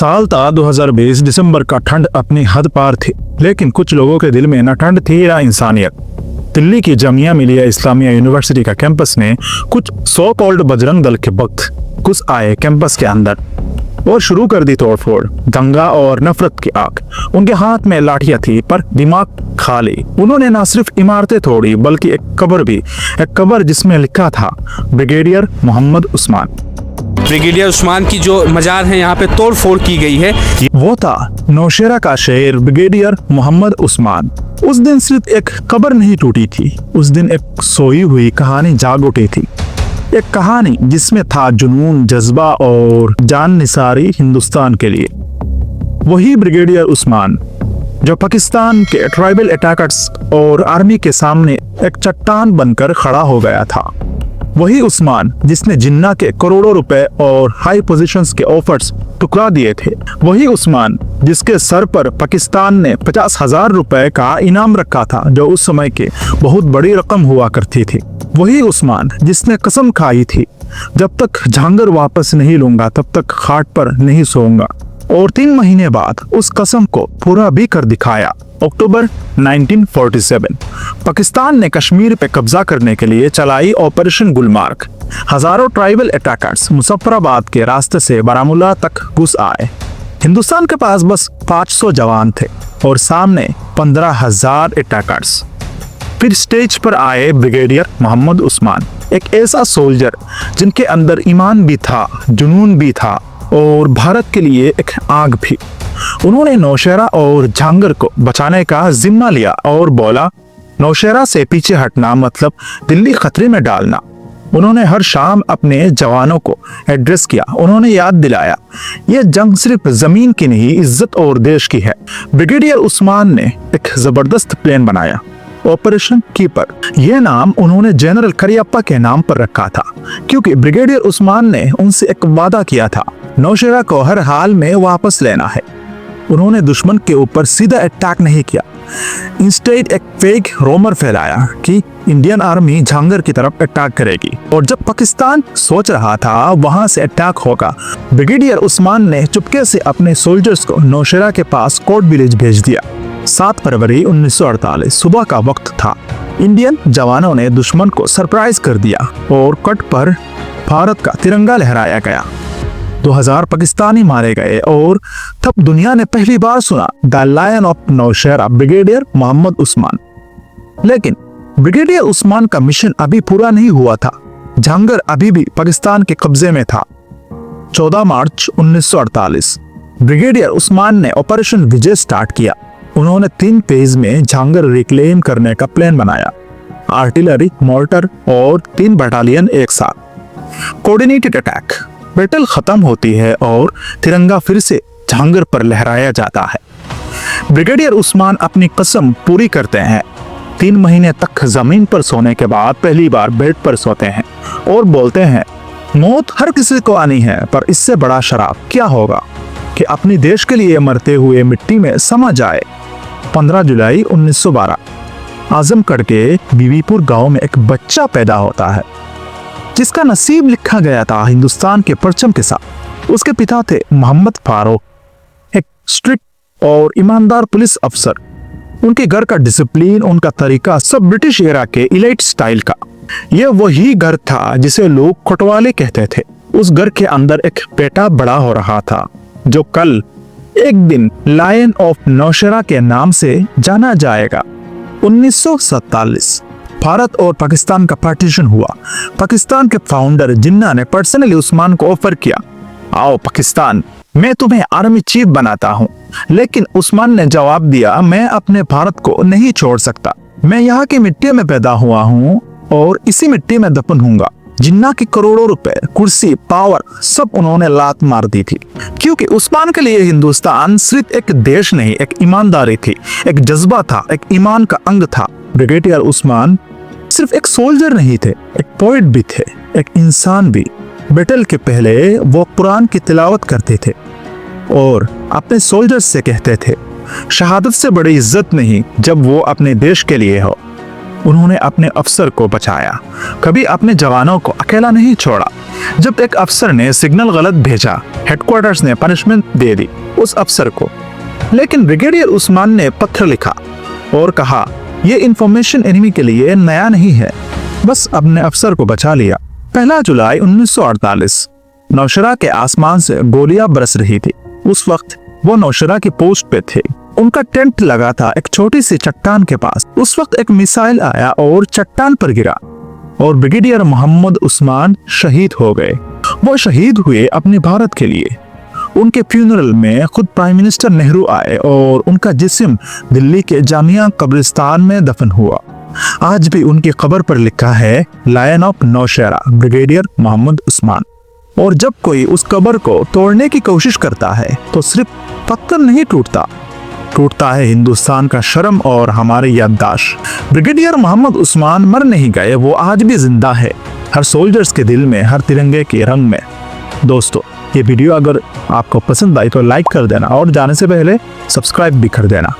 साल था 2020। दिसंबर का ठंड अपनी हद पार थी, लेकिन कुछ लोगों के दिल में न ठंड थी न इंसानियत। दिल्ली की जामिया मिलिया इस्लामिया यूनिवर्सिटी का कैंपस में कुछ सो कॉल्ड बजरंग दल के वक्त घुस आए कैंपस के अंदर और शुरू कर दी तोड़फोड़, दंगा और नफरत की आग। उनके हाथ में लाठियां थी पर दिमाग खाली। उन्होंने न सिर्फ इमारतें तोड़ी बल्कि एक कब्र भी, एक कब्र जिसमें लिखा था ब्रिगेडियर मोहम्मद उस्मान। ब्रिगेडियर उस्मान की जो मजार है यहाँ पे तोड़ फोड़ की गई है। वो था नौशेरा का शेर ब्रिगेडियर मोहम्मद उस्मान। उस दिन सिर्फ एक कब्र नहीं टूटी थी, उस दिन एक सोई हुई कहानी जाग उठी थी। एक कहानी जिसमें था जुनून, जज्बा और जान निसारी हिंदुस्तान के लिए। वही ब्रिगेडियर उस्मान जो पाकिस्तान के ट्राइबल अटैकर्स और आर्मी के सामने एक चट्टान बनकर खड़ा हो गया था। वही उस्मान जिसने जिन्ना के करोड़ों रुपए और हाई पोजीशंस के ऑफर्स टुकरा दिए थे। वही उस्मान जिसके सर पर पाकिस्तान ने 50,000 रुपए का इनाम रखा था, जो उस समय के बहुत बड़ी रकम हुआ करती थी। वही उस्मान जिसने कसम खाई थी, जब तक झांगर वापस नहीं लूंगा तब तक खाट पर नहीं सोऊंगा, और 3 महीने बाद उस कसम को पूरा भी कर दिखाया। अक्टूबर 1947 पाकिस्तान ने कश्मीर पे कब्जा करने के लिए चलाई ऑपरेशन गुलमार्ग। हजारों ट्राइबल अटैकर्स मुजफ्फराबाद के रास्ते से बारामूला तक घुस आए। हिंदुस्तान के पास बस 500 जवान थे और सामने 15,000 अटैकर्स। फिर स्टेज पर आए ब्रिगेडियर मोहम्मद उस्मान, एक ऐसा सोल्जर जिनके अंदर ईमान भी था, जुनून भी था और भारत के लिए एक आग भी। उन्होंने नौशेरा और झांगर को बचाने का जिम्मा लिया और बोला, नौशेरा से पीछे हटना मतलब दिल्ली खतरे में डालना। उन्होंने हर शाम अपने जवानों को एड्रेस किया। उन्होंने याद दिलाया, ये जंग सिर्फ जमीन की नहीं, इज्जत और देश की है। ब्रिगेडियर उस्मान ने एक जबरदस्त प्लान बनाया, ऑपरेशन कीपर। यह नाम उन्होंने जनरल करियप्पा के नाम पर रखा था, क्योंकि ब्रिगेडियर उस्मान ने उनसे एक वादा किया था, नौशेरा को हर हाल में वापस लेना है। उन्होंने दुश्मन के ऊपर सीधा अटैक नहीं किया, इंस्टेड एक फेक रोमर फैलाया कि इंडियन आर्मी झांगर की तरफ अटैक करेगी, और जब पाकिस्तान सोच रहा था वहां से अटैक होगा, ब्रिगेडियर उस्मान ने चुपके से अपने सोल्जर्स को नौशेरा के पास कोट विलेज भेज दिया। 7 फरवरी 1948 सुबह का वक्त था। इंडियन जवानों ने दुश्मन को सरप्राइज कर दिया और कट पर भारत का तिरंगा लहराया गया। 2000 पाकिस्तानी मारे गए और तब दुनिया ने पहली बार सुना the lion of Naushera, brigadier Mohammad Usman. लेकिन ब्रिगेडियर उस्मान का मिशन अभी पूरा नहीं हुआ था। झांगर अभी भी पाकिस्तान के कब्जे में था। 14 मार्च 1948 ब्रिगेडियर उस्मान ने ऑपरेशन विजय स्टार्ट किया। उन्होंने 3 फेज में झांगर रिक्लेम करने का प्लान बनाया, आर्टिलरी, मोर्टर और 3 बटालियन एक साथ। Coordinated attack. बैटल खत्म होती है और तिरंगा फिर से झांगर पर लहराया जाता है। ब्रिगेडियर उस्मान अपनी कसम पूरी करते हैं। 3 महीने तक जमीन पर सोने के बाद पहली बार बेड पर सोते हैं और बोलते हैं, मौत हर किसी को आनी है, पर इससे बड़ा शराब क्या होगा कि अपने देश के लिए मरते हुए मिट्टी में समा जाए। 15 जुलाई 1912 आजमगढ़ के बीवीपुर गांव में एक बच्चा पैदा होता है जिसका नसीब लिखा गया था हिंदुस्तान के परचम के साथ। उसके पिता थे मोहम्मद फारूक, एक स्ट्रिक्ट और ईमानदार पुलिस अफसर। उनके घर का डिसिप्लिन, उनका तरीका सब ब्रिटिश एरा के इलाइट स्टाइल का। यह वही घर था जिसे लोग कोटवाले कहते थे। उस घर के अंदर एक बेटा बड़ा हो रहा था जो कल एक दिन लायन ऑफ नौशेरा के नाम से जाना जाएगा। 1947 भारत और पाकिस्तान का पार्टीशन हुआ। पाकिस्तान के फाउंडर जिन्ना ने पर्सनली उस्मान को ऑफर किया, आओ पाकिस्तान, मैं तुम्हें आर्मी चीफ बनाता हूं। लेकिन उस्मान ने जवाब दिया, मैं अपने भारत को नहीं छोड़ सकता। मैं यहाँ की मिट्टी में पैदा हुआ हूँ और इसी मिट्टी में दफन हूँगा। जिन्ना के करोड़ों रुपए, कुर्सी, पावर सब उन्होंने लात मार दी थी, क्योंकि उस्मान के लिए हिंदुस्तान सिर्फ एक देश नहीं, एक ईमानदारी थी, एक जज्बा था, एक ईमान का अंग था। ब्रिगेडियर उस्मान सिर्फ एक सोल्जर नहीं थे, एक पोएट भी थे, एक इंसान भी। बैटल के पहले वो कुरान की तिलावत करते थे और अपने सोल्जर्स से कहते थे, शहादत से बड़ी इज्जत नहीं जब वो अपने देश के लिए हो। उन्होंने अपने अफसर को बचाया, कभी अपने जवानों को अकेला नहीं छोड़ा। जब एक अफसर ने सिग्नल गलत भेजा, हेडक्वार्टर्स ने पनिशमेंट दे दी उस अफसर को, लेकिन ब्रिगेडियर उस्मान ने पत्र लिखा और कहा यह इंफॉर्मेशन एनिमी के लिए नया नहीं है, बस अपने अफसर को बचा लिया। 1 जुलाई 1948 नौशेरा के आसमान से गोलियां बरस रही थी। उस वक्त वो नौशेरा की पोस्ट पे थे। उनका टेंट लगा था एक छोटी सी चट्टान के पास। उस वक्त एक मिसाइल आया और चट्टान पर गिरा और ब्रिगेडियर मोहम्मद उस्मान शहीद हो गए। वो शहीद हुए अपने भारत के लिए। उनके फ्यूनरल में खुद प्राइम मिनिस्टर नेहरू आए और उनका जिस्म दिल्ली के जामिया कब्रिस्तान में दफन हुआ। आज भी उनकी कब्र पर लिखा है lion of Naushera, brigadier Mohammad Usman. और जब कोई उस कब्र को तोड़ने की कोशिश करता है तो सिर्फ पत्थर नहीं टूटता है हिंदुस्तान का शर्म और हमारे याददाश्त। ब्रिगेडियर मोहम्मद उस्मान मर नहीं गए, वो आज भी जिंदा है, हर सोल्जर्स के दिल में, हर तिरंगे के रंग में। दोस्तों, ये वीडियो अगर आपको पसंद आई तो लाइक कर देना और जाने से पहले सब्सक्राइब भी कर देना।